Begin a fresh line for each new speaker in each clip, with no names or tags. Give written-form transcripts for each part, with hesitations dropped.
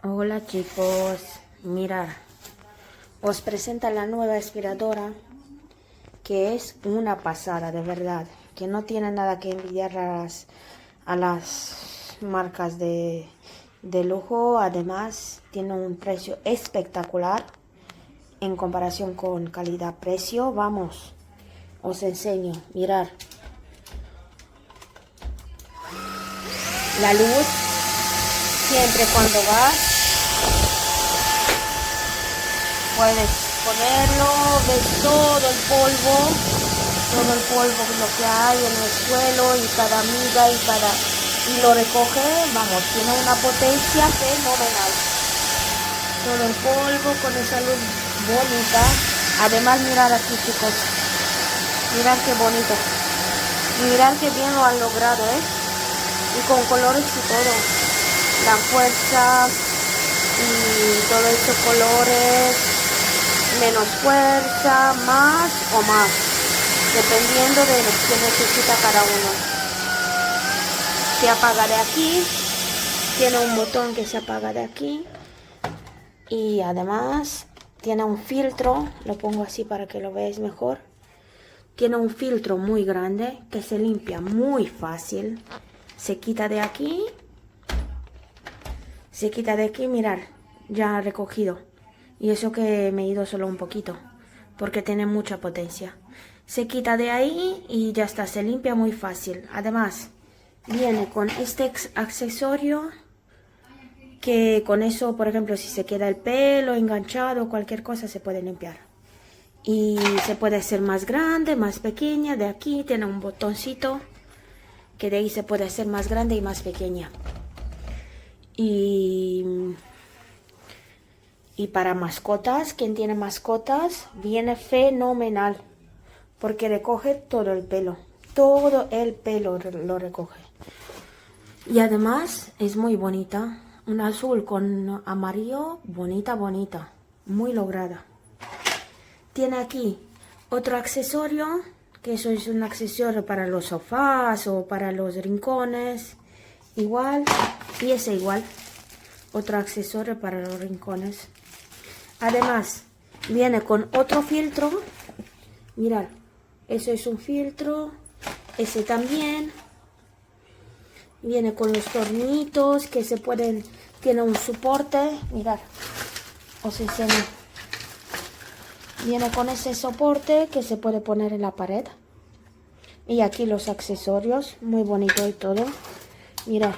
Hola chicos, mirad, os presenta la nueva aspiradora que es una pasada, de verdad, que no tiene nada que envidiar a las marcas de lujo. Además tiene un precio espectacular en comparación con calidad-precio. Vamos, os enseño, mirad, la luz siempre cuando vas puedes ponerlo, ves todo el polvo lo que hay en el suelo y cada miga y lo recoge. Vamos, tiene una potencia fenomenal. Todo el polvo con esa luz bonita. Además, mirad aquí chicos, mirad qué bonito, mirad qué bien lo han logrado, y con colores y todo, la fuerza y todo estos colores, menos fuerza, más o más, dependiendo de lo que necesita cada uno. Se apaga de aquí, tiene un botón que se apaga de aquí y además tiene un filtro, lo pongo así para que lo veáis mejor. Tiene un filtro muy grande que se limpia muy fácil, se quita de aquí, mirad, ya ha recogido. Y eso que me he ido solo un poquito, porque tiene mucha potencia. Se quita de ahí y ya está, se limpia muy fácil. Además, viene con este accesorio, que con eso, por ejemplo, si se queda el pelo enganchado o cualquier cosa, se puede limpiar. Y se puede hacer más grande, más pequeña. De aquí tiene un botoncito, que de ahí se puede hacer más grande y más pequeña. Y para mascotas, quien tiene mascotas, viene fenomenal, porque recoge todo el pelo lo recoge. Y además es muy bonita, un azul con amarillo, bonita, muy lograda. Tiene aquí otro accesorio, que eso es un accesorio para los sofás o para los rincones, igual, y ese igual, otro accesorio para los rincones. Además, viene con otro filtro. Mirad, eso es un filtro. Ese también. Viene con los tornitos que se pueden... Tiene un soporte. Mirad, os enseño. Viene con ese soporte que se puede poner en la pared. Y aquí los accesorios. Muy bonito y todo. Mirad.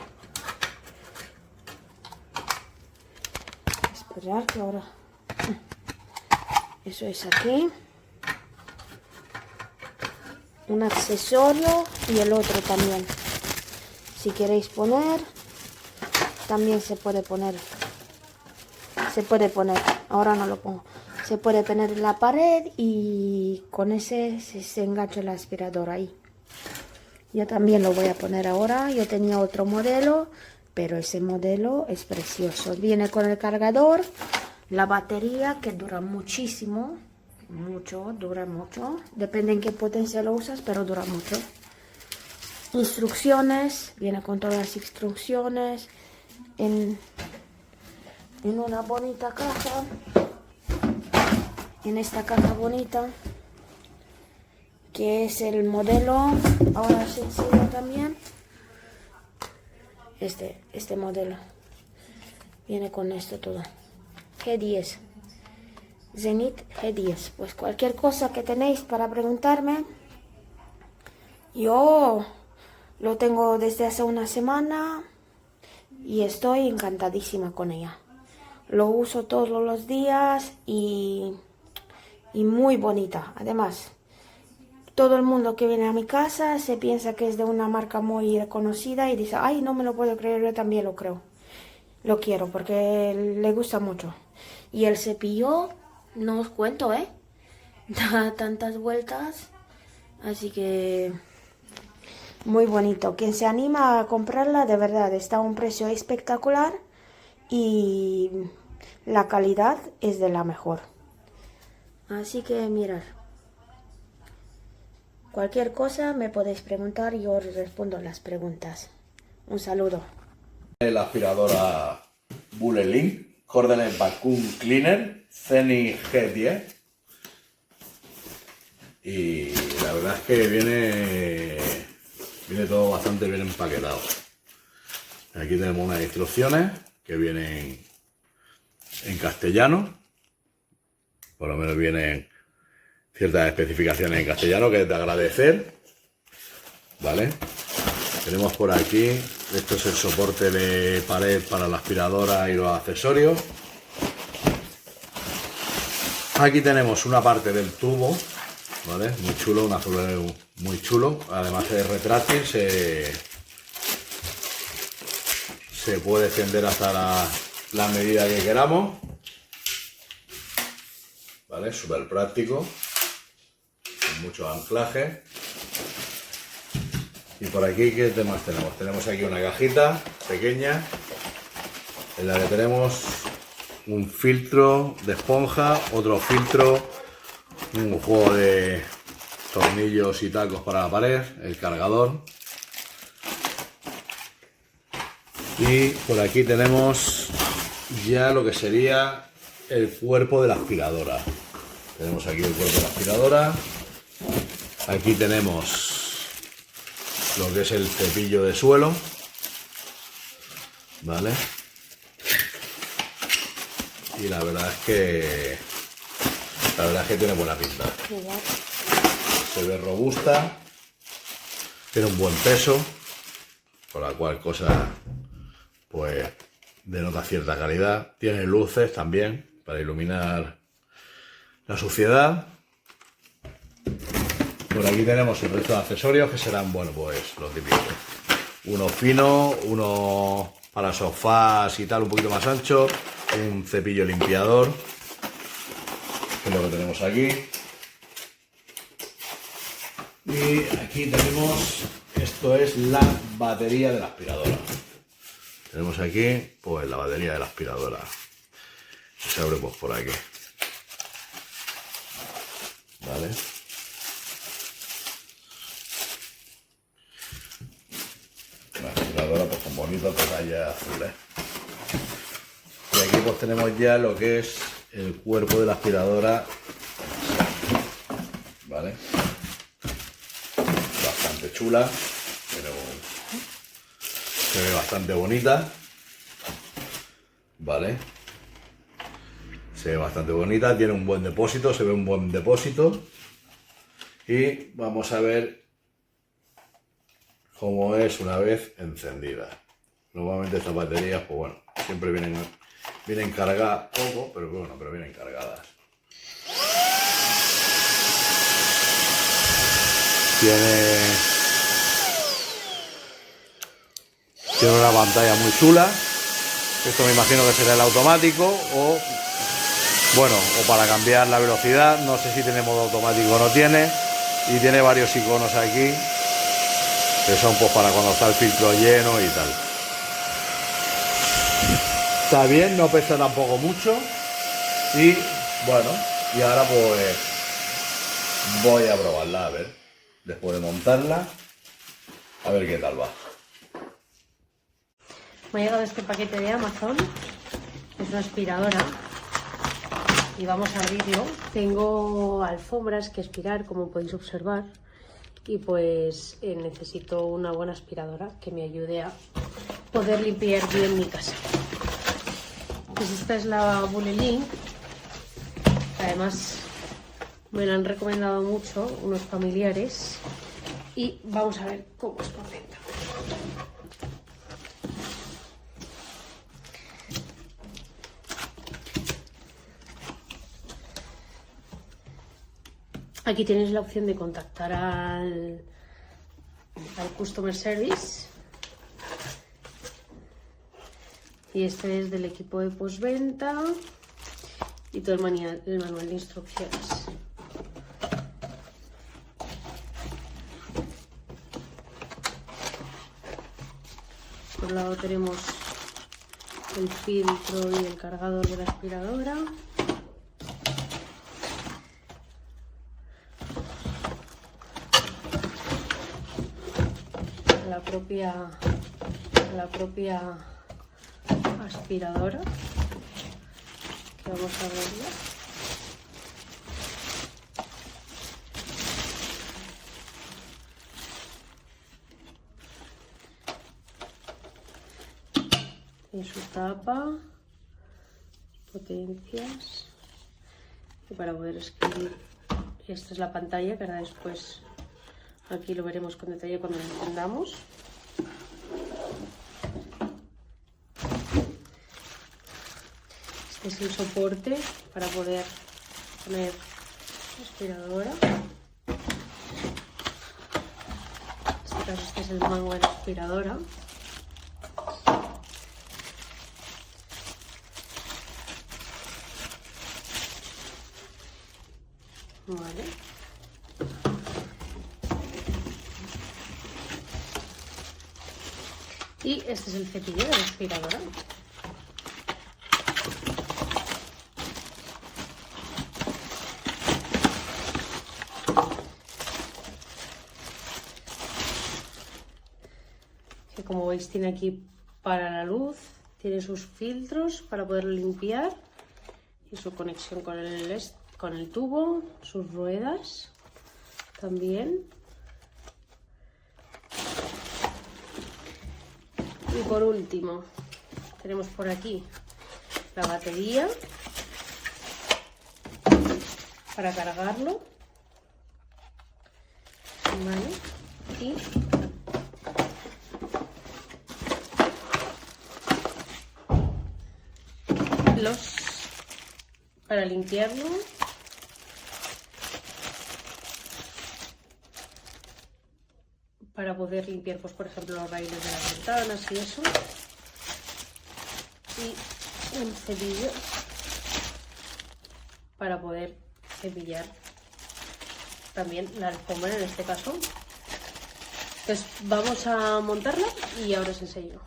Esperar que ahora... Eso es aquí. Un accesorio y el otro también. Si queréis poner, también se puede poner. Ahora no lo pongo. Se puede poner en la pared y con ese se engancha la aspiradora ahí. Yo también lo voy a poner ahora. Yo tenía otro modelo, pero ese modelo es precioso. Viene con el cargador. La batería, que dura muchísimo, dura mucho, depende en qué potencia lo usas, pero dura mucho. Instrucciones, viene con todas las instrucciones en una bonita caja, en esta caja bonita, que es el modelo, ahora os enseño también, este modelo, viene con esto todo. G10, Zenith G10. Pues cualquier cosa que tenéis para preguntarme, yo lo tengo desde hace una semana y estoy encantadísima con ella. Lo uso todos los días y muy bonita. Además, todo el mundo que viene a mi casa se piensa que es de una marca muy reconocida y dice, ay, no me lo puedo creer, yo también lo creo. Lo quiero porque le gusta mucho. Y el cepillo, no os cuento, da tantas vueltas. Así que muy bonito. Quien se anima a comprarla, de verdad, está a un precio espectacular. Y la calidad es de la mejor. Así que mirad. Cualquier cosa me podéis preguntar y yo os respondo las preguntas. Un saludo.
La aspiradora Bulelink Cordless Vacuum Cleaner Zenith G10. Y la verdad es que viene todo bastante bien empaquetado. Aquí tenemos unas instrucciones que vienen en castellano. Por lo menos vienen ciertas especificaciones en castellano, que es de agradecer. ¿Vale? Tenemos por aquí, esto es el soporte de pared para la aspiradora y los accesorios. Aquí tenemos una parte del tubo, ¿vale? Muy chulo, un azul muy chulo. Además es retráctil, se puede extender hasta la medida que queramos. ¿Vale? Súper práctico, con muchos anclajes. Y por aquí, ¿qué temas tenemos? Tenemos aquí una cajita pequeña en la que tenemos un filtro de esponja, otro filtro, un juego de tornillos y tacos para la pared, el cargador. Y por aquí tenemos ya lo que sería el cuerpo de la aspiradora. Tenemos aquí el cuerpo de la aspiradora. Aquí tenemos lo que es el cepillo de suelo, ¿vale? Y la verdad es que tiene buena pinta. Se ve robusta, tiene un buen peso, con la cual cosa pues denota cierta calidad. Tiene luces también para iluminar la suciedad. Por aquí tenemos el resto de accesorios que serán, bueno, pues los típicos. Uno fino, uno para sofás y tal, un poquito más ancho. Un cepillo limpiador, que es lo que tenemos aquí. Y aquí tenemos, esto es la batería de la aspiradora. Tenemos aquí, pues la batería de la aspiradora. Se abre pues por aquí. ¿Vale? Una aspiradora pues con bonito detalle azul, ¿eh? Y aquí pues tenemos ya lo que es el cuerpo de la aspiradora, ¿vale? Bastante chula, pero se ve bastante bonita, ¿vale? Se ve bastante bonita, tiene un buen depósito, se ve un buen depósito. Y vamos a ver cómo es una vez encendida. Normalmente estas baterías, pues bueno, siempre vienen cargadas poco, pero bueno, pero vienen cargadas. Tiene una pantalla muy chula. Esto me imagino que será el automático o bueno, o para cambiar la velocidad. No sé si tiene modo automático o no tiene. Y tiene varios iconos aquí que son pues para cuando está el filtro lleno y tal. Está bien, no pesa tampoco mucho. Y bueno, y ahora pues voy a probarla, a ver, después de montarla, a ver qué tal va.
Me ha llegado este paquete de Amazon, es una aspiradora y vamos a abrirlo. Tengo alfombras que aspirar, como podéis observar, y pues necesito una buena aspiradora que me ayude a poder limpiar bien mi casa. Pues esta es la Bulelink, además me la han recomendado mucho unos familiares y vamos a ver cómo es por dentro. Aquí tenéis la opción de contactar al Customer Service. Y este es del equipo de postventa y todo el manual de instrucciones. Por un lado tenemos el filtro y el cargador de la aspiradora. La propia aspiradora, que vamos a verla. En su tapa, potencias, y para poder escribir, esta es la pantalla, que ahora después aquí lo veremos con detalle cuando lo encendamos. Este es el soporte para poder poner la aspiradora. En este caso este es el mango de la aspiradora. Vale. Y este es el cepillo de la aspiradora. Que como veis tiene aquí para la luz, tiene sus filtros para poderlo limpiar y su conexión con el tubo, sus ruedas también. Y por último tenemos por aquí la batería para cargarlo, ¿vale? Y para limpiarlo, para poder limpiar, pues por ejemplo, los raíles de las ventanas y eso. Y el cepillo para poder cepillar también la alfombra en este caso. Entonces vamos a montarla y ahora os enseño.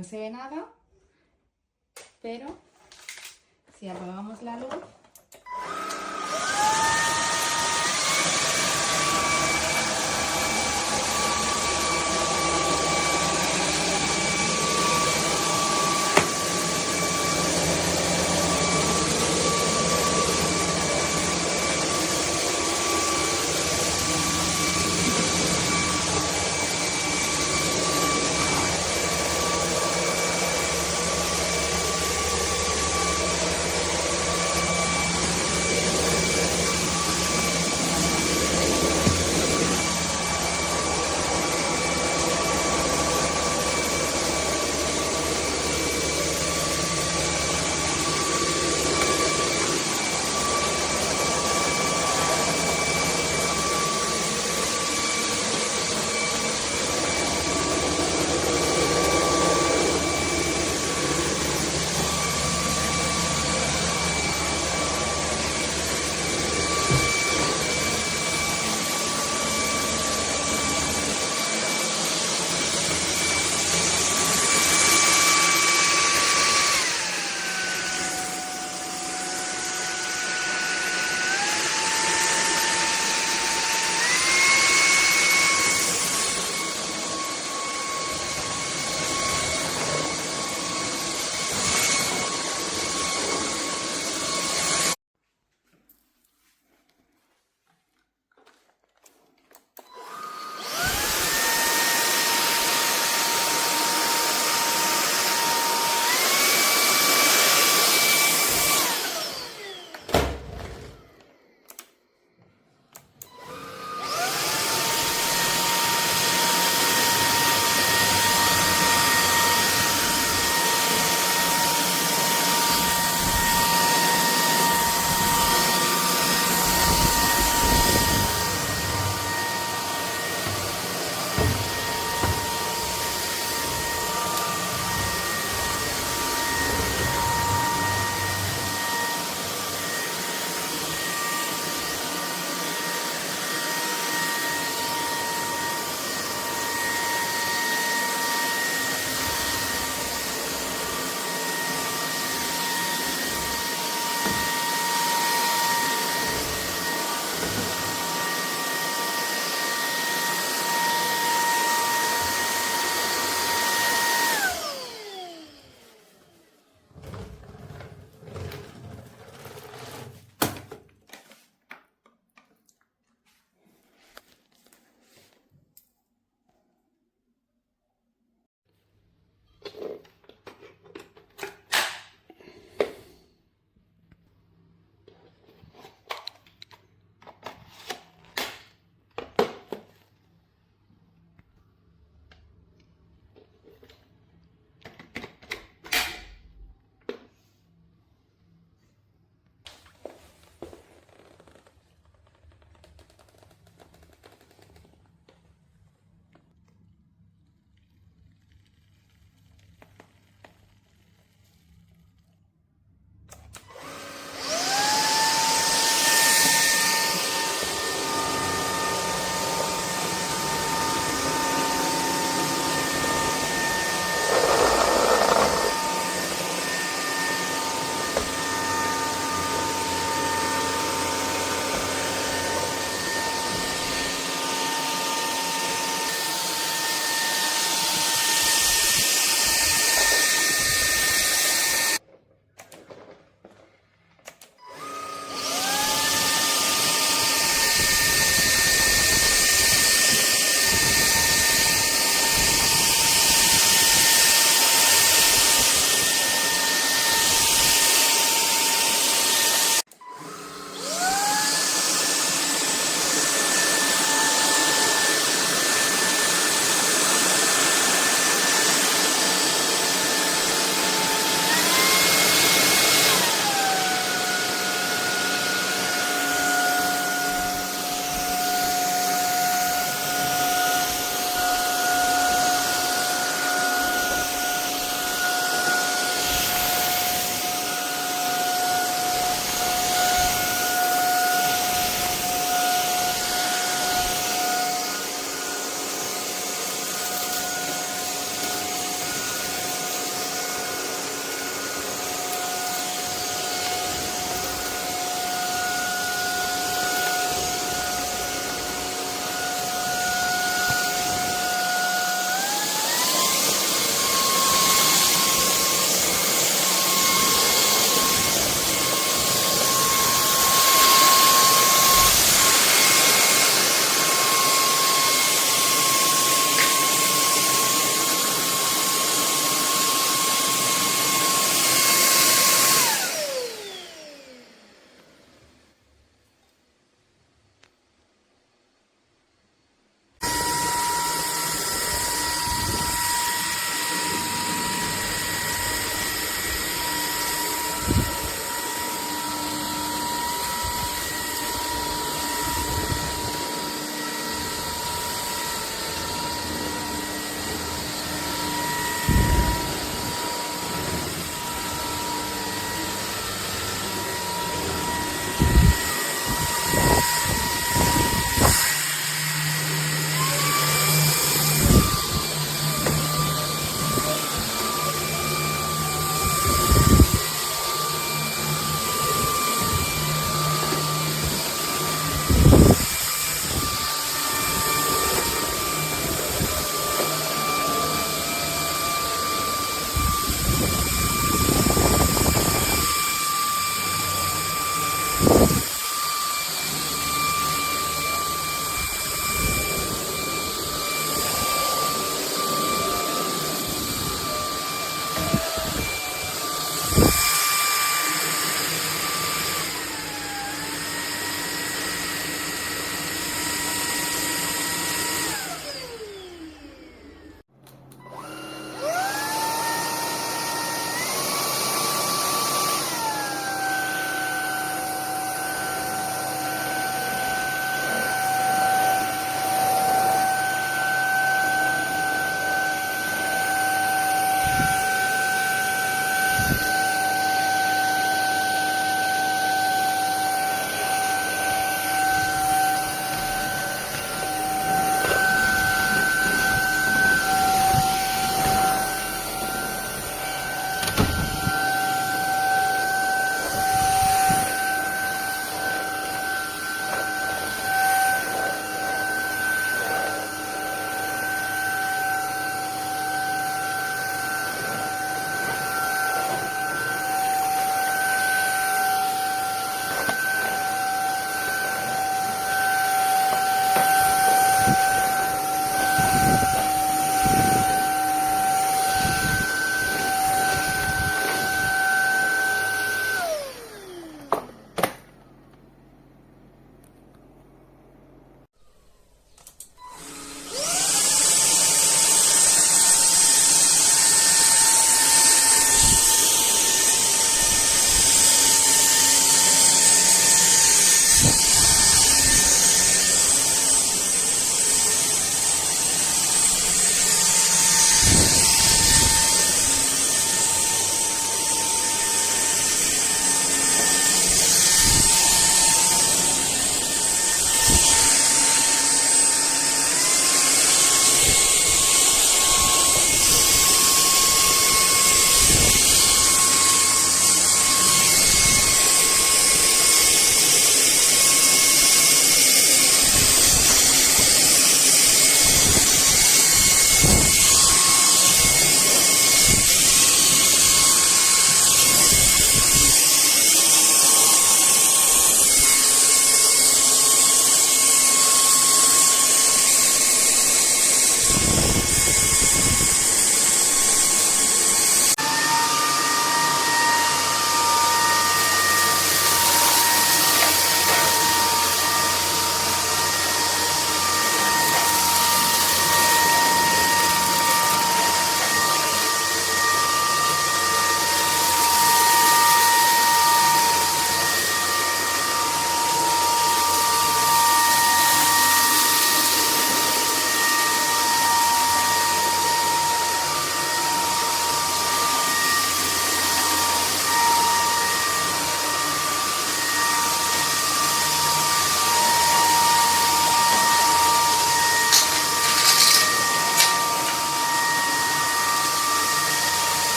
no se ve nada, pero si apagamos la luz,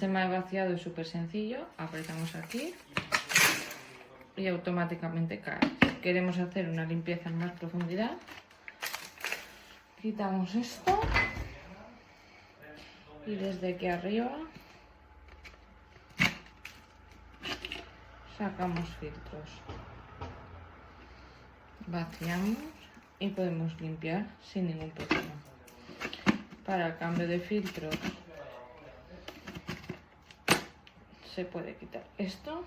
sistema de vaciado es súper sencillo. Apretamos aquí y automáticamente cae. Si queremos hacer una limpieza en más profundidad, quitamos esto y desde aquí arriba sacamos filtros, vaciamos y podemos limpiar sin ningún problema. Para el cambio de filtros se puede quitar esto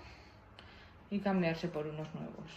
y cambiarse por unos nuevos.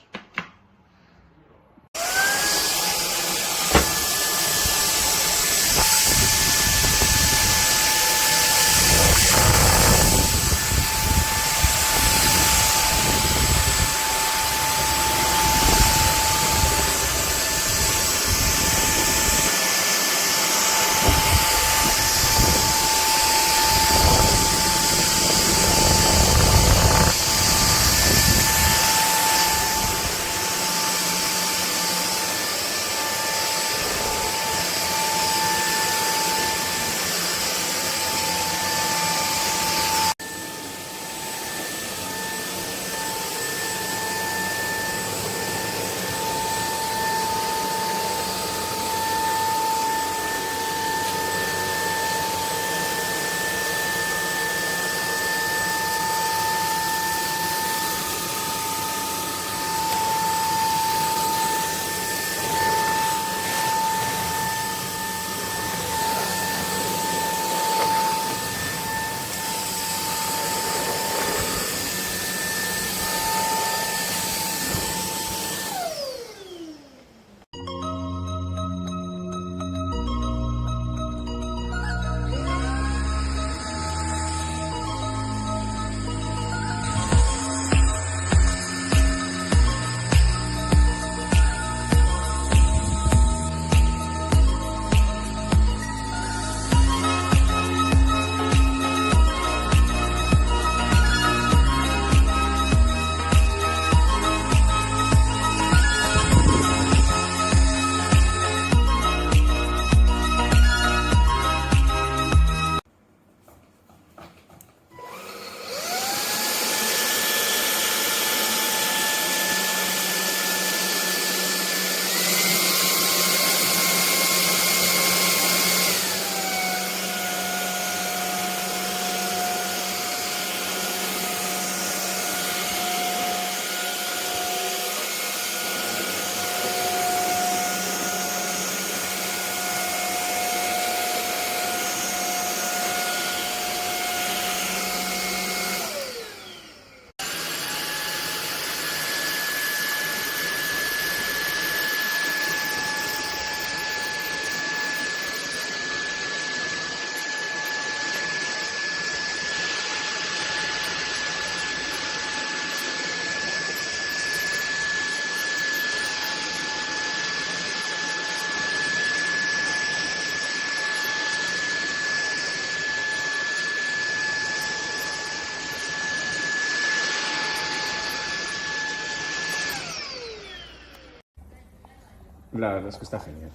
La verdad es que está genial.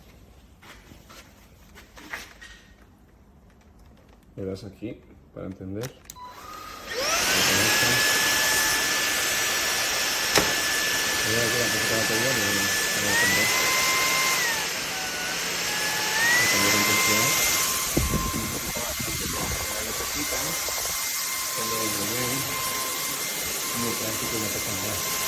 Le das aquí para encender. Muy práctico y no pasa nada.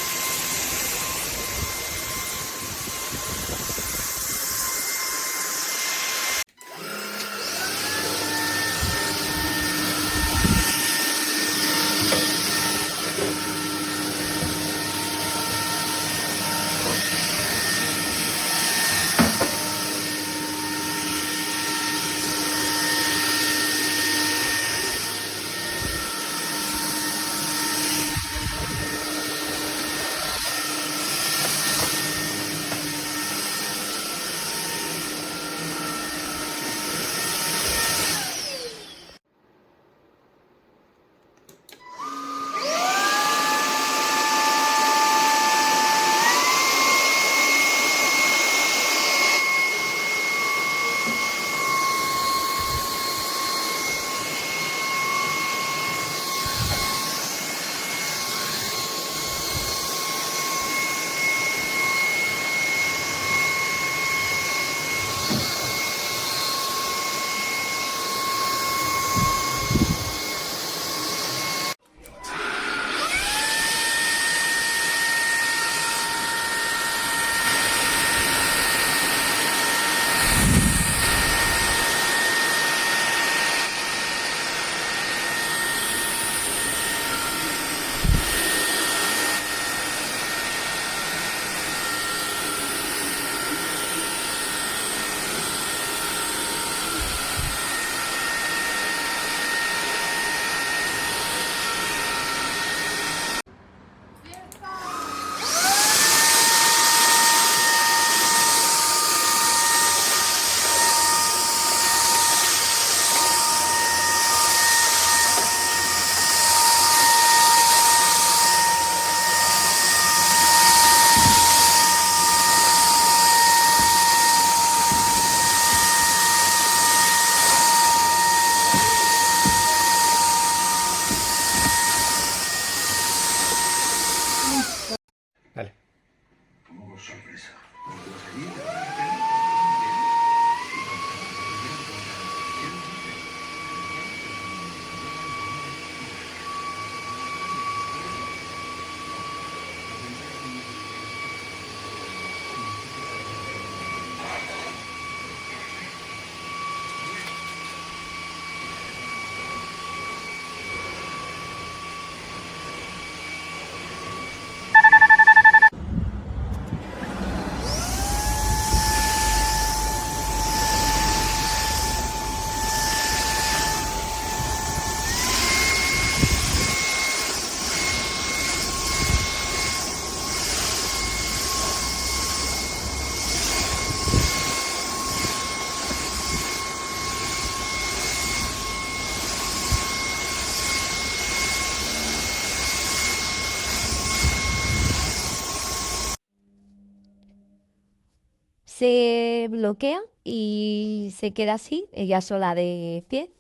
se bloquea y se queda así, ella sola de pie.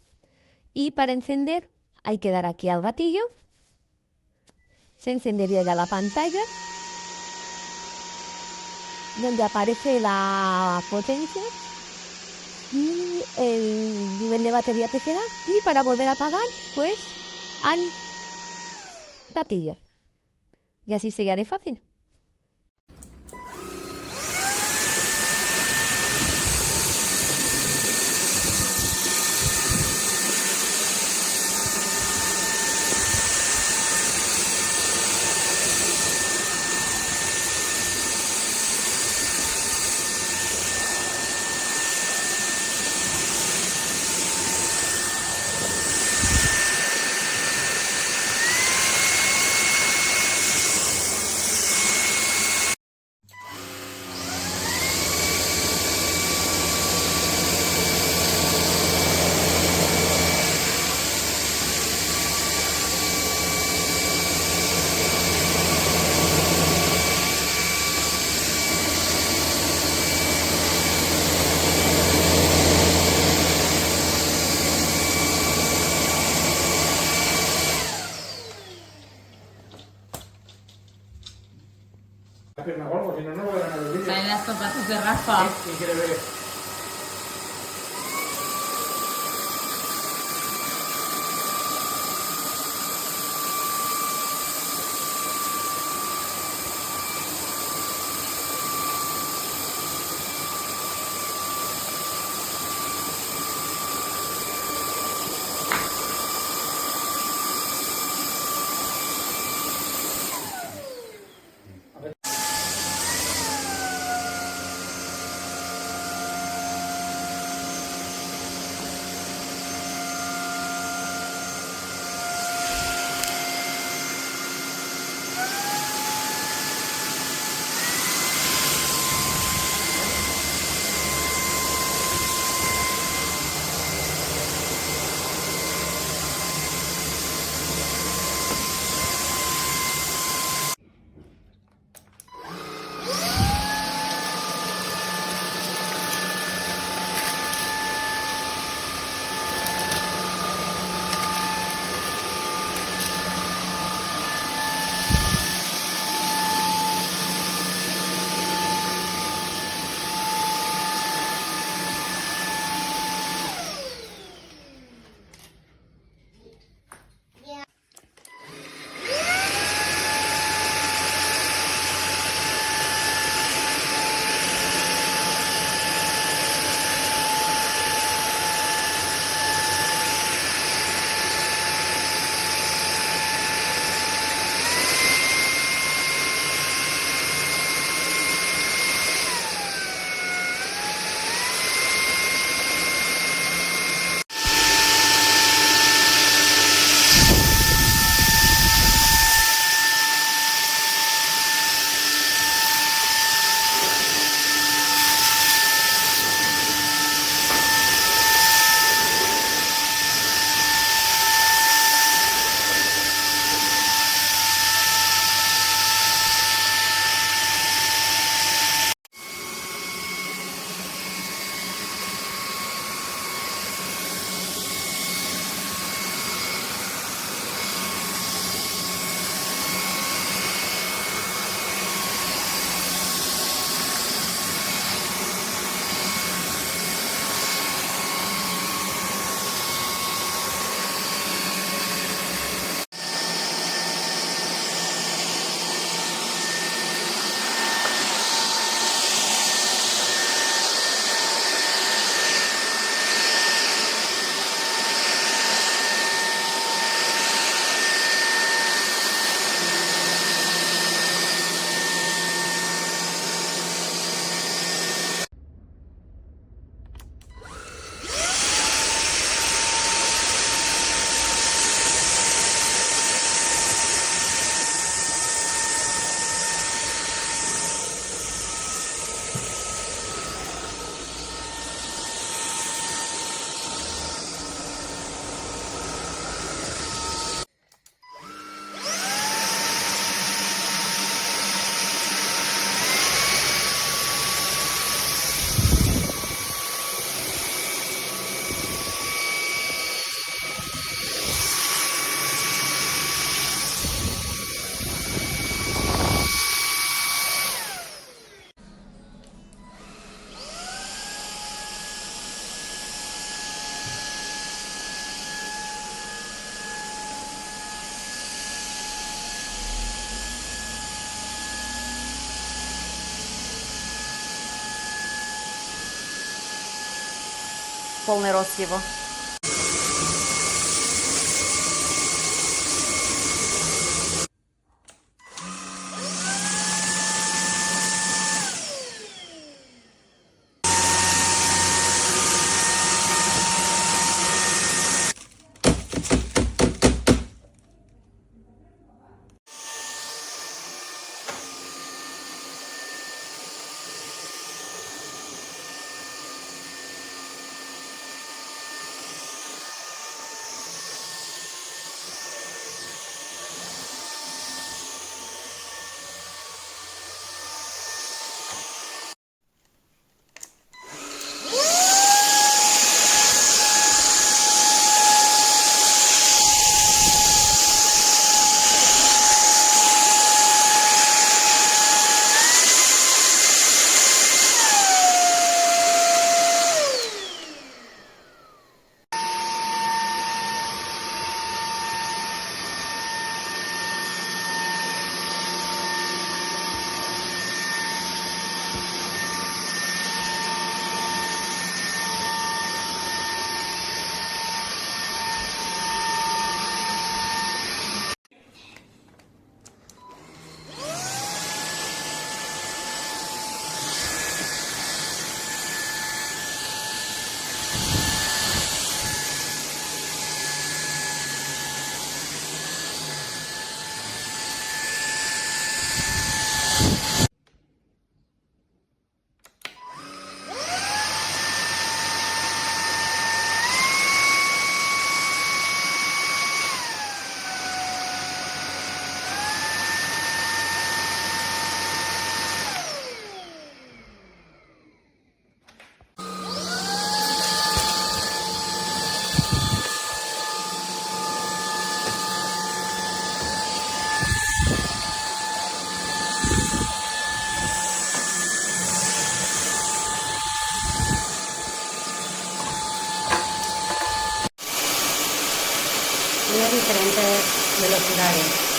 Y para encender hay que dar aquí al gatillo. Se encendería ya la pantalla, donde aparece la potencia y el nivel de batería que queda. Y para volver a apagar, pues al gatillo. Y así sería de fácil.
Salen las zapatos de Rafa.
полный рост его. Tiene diferentes velocidades.